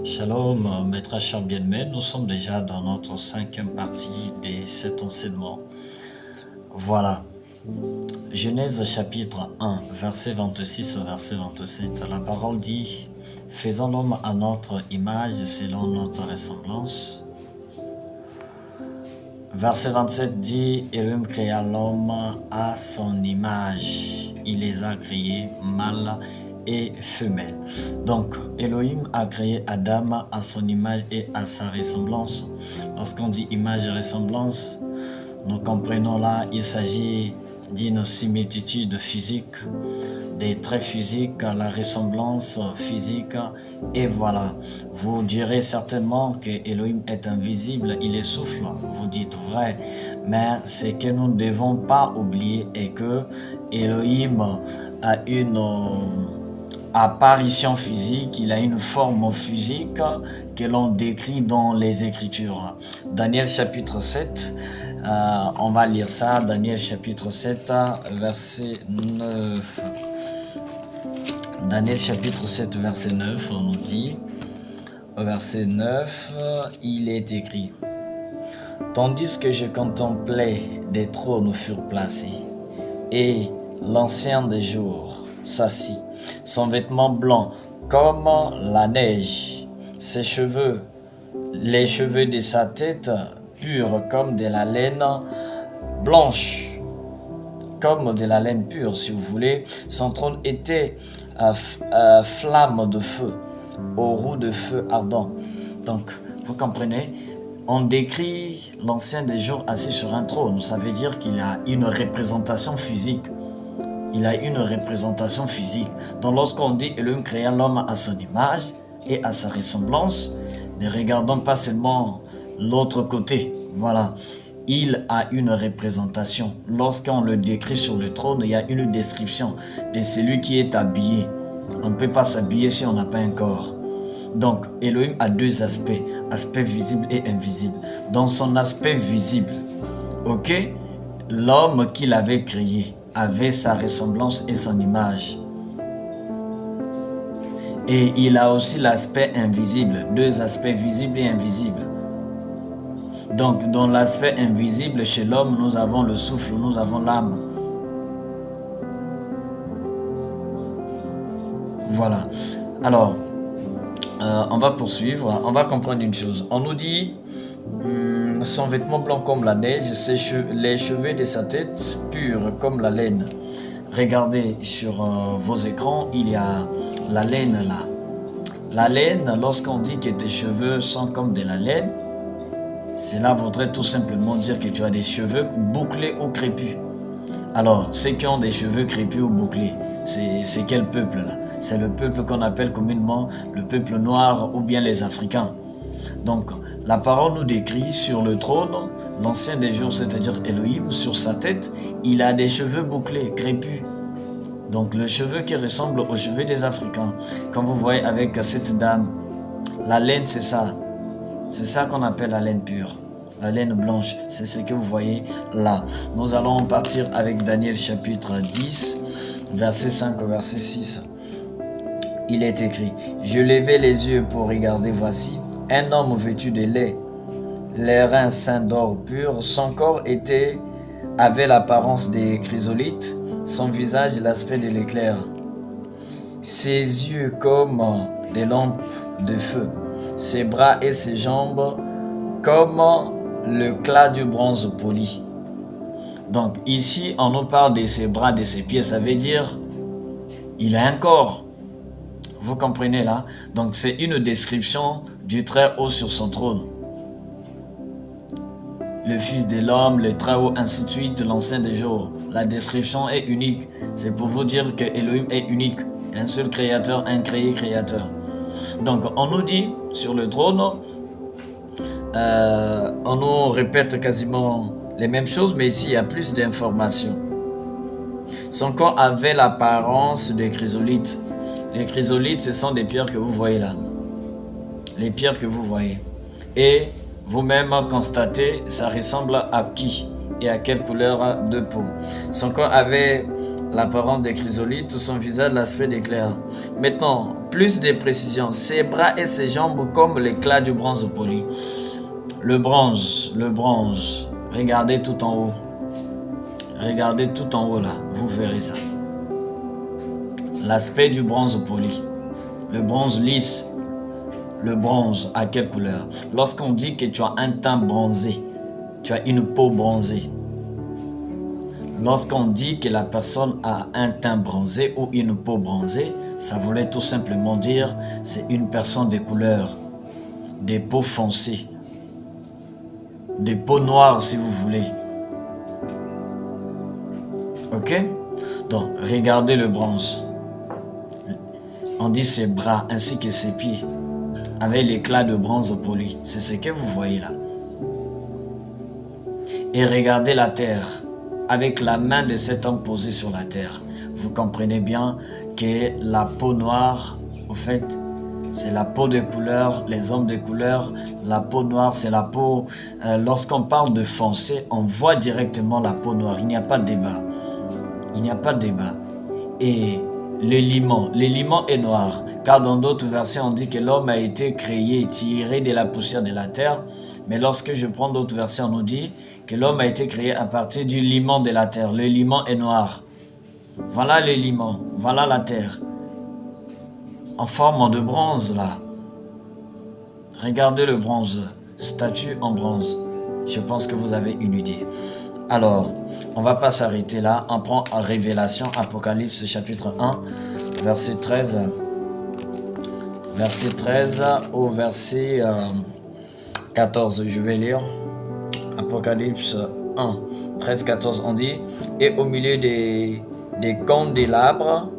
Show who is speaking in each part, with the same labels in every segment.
Speaker 1: Shalom, maître cher bien-aimé, nous sommes déjà dans notre cinquième partie de cet enseignement. Voilà, Genèse chapitre 1, verset 26 au verset 27, la parole dit « Faisons l'homme à notre image selon notre ressemblance ». Verset 27 dit « Elohim créa l'homme à son image, il les a créés mâle et femelle ». Donc, Elohim a créé Adam à son image et à sa ressemblance. Lorsqu'on dit image et ressemblance, nous comprenons là, il s'agit d'une similitude physique, des traits physiques, la ressemblance physique. Et voilà, vous direz certainement que Elohim est invisible, il est souffle, vous dites vrai, mais ce que nous ne devons pas oublier est que Elohim a une apparition physique, il a une forme physique que l'on décrit dans les Écritures. Daniel chapitre 7, on va lire ça, Daniel chapitre 7, verset 9. Daniel chapitre 7, verset 9, on nous dit, au verset 9, il est écrit « Tandis que je contemplais, des trônes furent placés, et l'ancien des jours s'assit, son vêtement blanc comme la neige, ses cheveux, les cheveux de sa tête purs comme de la laine blanche, comme de la laine pure si vous voulez. Son trône était flamme de feu, aux roues de feu ardent. » Donc, vous comprenez, on décrit l'ancien des jours assis sur un trône. Ça veut dire qu'il a une représentation physique. Il a une représentation physique. Donc, lorsqu'on dit Elohim créa l'homme à son image et à sa ressemblance, ne regardons pas seulement l'autre côté. Voilà. Il a une représentation. Lorsqu'on le décrit sur le trône, il y a une description de celui qui est habillé. On ne peut pas s'habiller si on n'a pas un corps. Donc, Elohim a deux aspects, aspect visible et invisible. Dans son aspect visible, ok, l'homme qu'il avait créé avait sa ressemblance et son image. Et il a aussi l'aspect invisible, deux aspects visibles et invisibles. Donc, dans l'aspect invisible, chez l'homme, nous avons le souffle, nous avons l'âme. Voilà. Alors, on va poursuivre. On va comprendre une chose. On nous dit son vêtement blanc comme la neige, les cheveux de sa tête purs comme la laine. Regardez sur vos écrans, il y a la laine là. La laine, lorsqu'on dit que tes cheveux sont comme de la laine, cela voudrait tout simplement dire que tu as des cheveux bouclés ou crépus. Alors, ceux qui ont des cheveux crépus ou bouclés, c'est quel peuple là? C'est le peuple qu'on appelle communément le peuple noir ou bien les Africains. Donc, la parole nous décrit sur le trône, l'ancien des jours, c'est-à-dire Elohim, sur sa tête, il a des cheveux bouclés, crépus. Donc, le cheveu qui ressemble aux cheveux des Africains. Comme vous voyez avec cette dame, la laine, c'est ça. C'est ça qu'on appelle la laine pure. La laine blanche, c'est ce que vous voyez là. Nous allons partir avec Daniel chapitre 10, verset 5 au verset 6. Il est écrit « Je levai les yeux pour regarder, voici, un homme vêtu de lait, les reins ceints d'or pur, son corps avait l'apparence des chrysolites, son visage l'aspect de l'éclair, ses yeux comme des lampes de feu, ses bras et ses jambes comme l'éclat du bronze poli. » Donc ici, on nous parle de ses bras, de ses pieds, ça veut dire il a un corps. Vous comprenez là? Donc c'est une description du Très-Haut sur son trône. Le Fils de l'homme, le Très-Haut, ainsi de suite, l'ancien des jours. La description est unique. C'est pour vous dire que Elohim est unique. Un seul créateur, un créateur. Donc on nous dit sur le trône, on nous répète quasiment les mêmes choses, mais ici il y a plus d'informations. Son corps avait l'apparence des chrysolites. Les chrysolites, ce sont des pierres que vous voyez là. Les pierres que vous voyez. Et vous-même constatez, ça ressemble à qui et à quelle couleur de peau. Son corps avait l'apparence des chrysolites, son visage l'aspect d'éclair. Maintenant, plus de précisions. Ses bras et ses jambes comme l'éclat du bronze poli. Le bronze. Regardez tout en haut. Regardez tout en haut là, vous verrez ça. L'aspect du bronze poli. Le bronze lisse. Le bronze, à quelle couleur? Lorsqu'on dit que tu as un teint bronzé, tu as une peau bronzée. Lorsqu'on dit que la personne a un teint bronzé ou une peau bronzée, ça voulait tout simplement dire c'est une personne de couleur, des peaux foncées, des peaux noires si vous voulez. Ok? Donc, regardez le bronze. On dit ses bras ainsi que ses pieds, avec l'éclat de bronze poli. C'est ce que vous voyez là. Et regardez la terre, avec la main de cet homme posé sur la terre. Vous comprenez bien que la peau noire, au fait, c'est la peau de couleur, les hommes de couleur. La peau noire, c'est la peau... lorsqu'on parle de foncé, on voit directement la peau noire. Il n'y a pas de débat. Il n'y a pas de débat. Et le limon est noir. Car dans d'autres versions, on dit que l'homme a été créé, tiré de la poussière de la terre. Mais lorsque je prends d'autres versions, on nous dit que l'homme a été créé à partir du limon de la terre. Le limon est noir. Voilà le limon, voilà la terre. En forme de bronze là. Regardez le bronze, statue en bronze. Je pense que vous avez une idée. Alors, on ne va pas s'arrêter là. On prend Révélation, Apocalypse chapitre 1, verset 13. Verset 13 au verset 14. Je vais lire. Apocalypse 1, 13, 14. On dit, et au milieu des candélabres,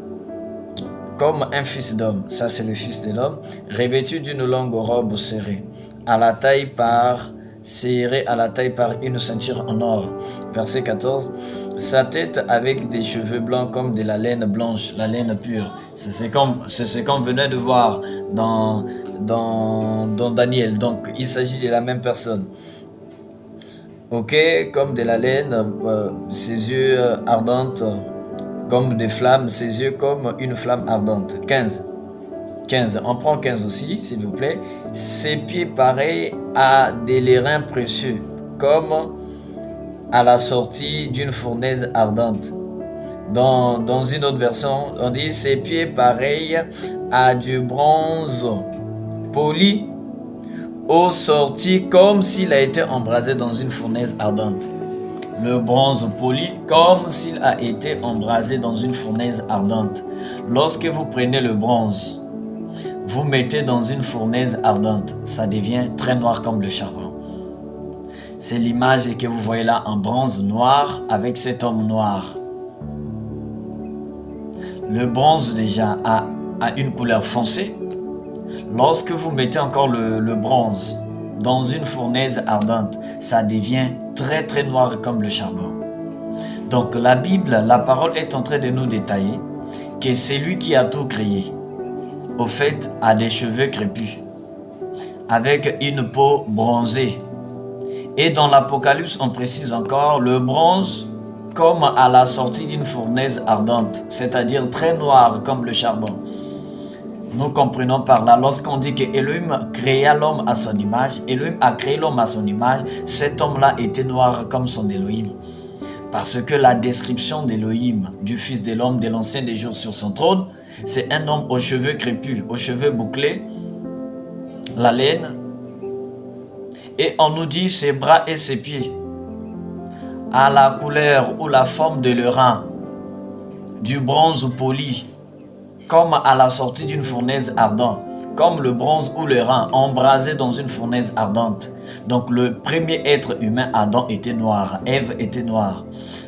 Speaker 1: comme un fils d'homme, ça c'est le fils de l'homme, revêtu d'une longue robe serrée, serrée à la taille par une ceinture en or. Verset 14. Sa tête avec des cheveux blancs comme de la laine blanche, la laine pure. C'est ce qu'on venait de voir dans Daniel. Donc il s'agit de la même personne. Ok, comme de la laine, ses yeux ardentes comme des flammes, ses yeux comme une flamme ardente. 15, on prend 15 aussi, s'il vous plaît. Ses pieds pareils à des lérins précieux, comme à la sortie d'une fournaise ardente. Dans une autre version, on dit ses pieds pareils à du bronze poli, aux sorties comme s'il a été embrasé dans une fournaise ardente. Le bronze poli comme s'il a été embrasé dans une fournaise ardente. Lorsque vous prenez le bronze, vous mettez dans une fournaise ardente, ça devient très noir comme le charbon. C'est l'image que vous voyez là en bronze noir avec cet homme noir. Le bronze déjà a une couleur foncée. Lorsque vous mettez encore le bronze dans une fournaise ardente, ça devient très très noir comme le charbon. Donc la Bible, la parole est en train de nous détailler que c'est lui qui a tout créé. Au fait, a des cheveux crépus, avec une peau bronzée. Et dans l'Apocalypse, on précise encore le bronze comme à la sortie d'une fournaise ardente, c'est-à-dire très noir comme le charbon. Nous comprenons par là, lorsqu'on dit que Elohim créa l'homme à son image, Elohim a créé l'homme à son image, cet homme-là était noir comme son Elohim. Parce que la description d'Elohim, du Fils de l'homme, de l'ancien des jours sur son trône, c'est un homme aux cheveux crépus, aux cheveux bouclés, la laine, et on nous dit ses bras et ses pieds, à la couleur ou la forme de l'airain, du bronze poli, comme à la sortie d'une fournaise ardente, comme le bronze ou l'airain embrasé dans une fournaise ardente. Donc le premier être humain, Adam, était noir, Ève était noire.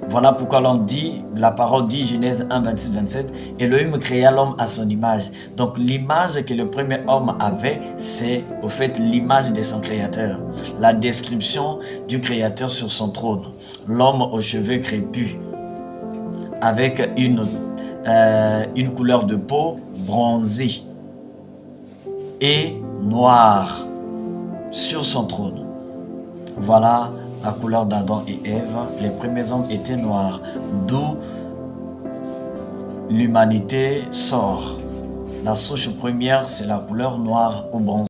Speaker 1: Voilà pourquoi l'on dit, la parole dit, Genèse 1, 26, 27, Elohim créa l'homme à son image. Donc l'image que le premier homme avait, c'est au fait l'image de son créateur. La description du créateur sur son trône. L'homme aux cheveux crépus, avec une couleur de peau bronzée et noire sur son trône. Voilà la couleur d'Adam et Ève. Les premiers hommes étaient noirs, d'où l'humanité sort. La souche première, c'est la couleur noire au bronze.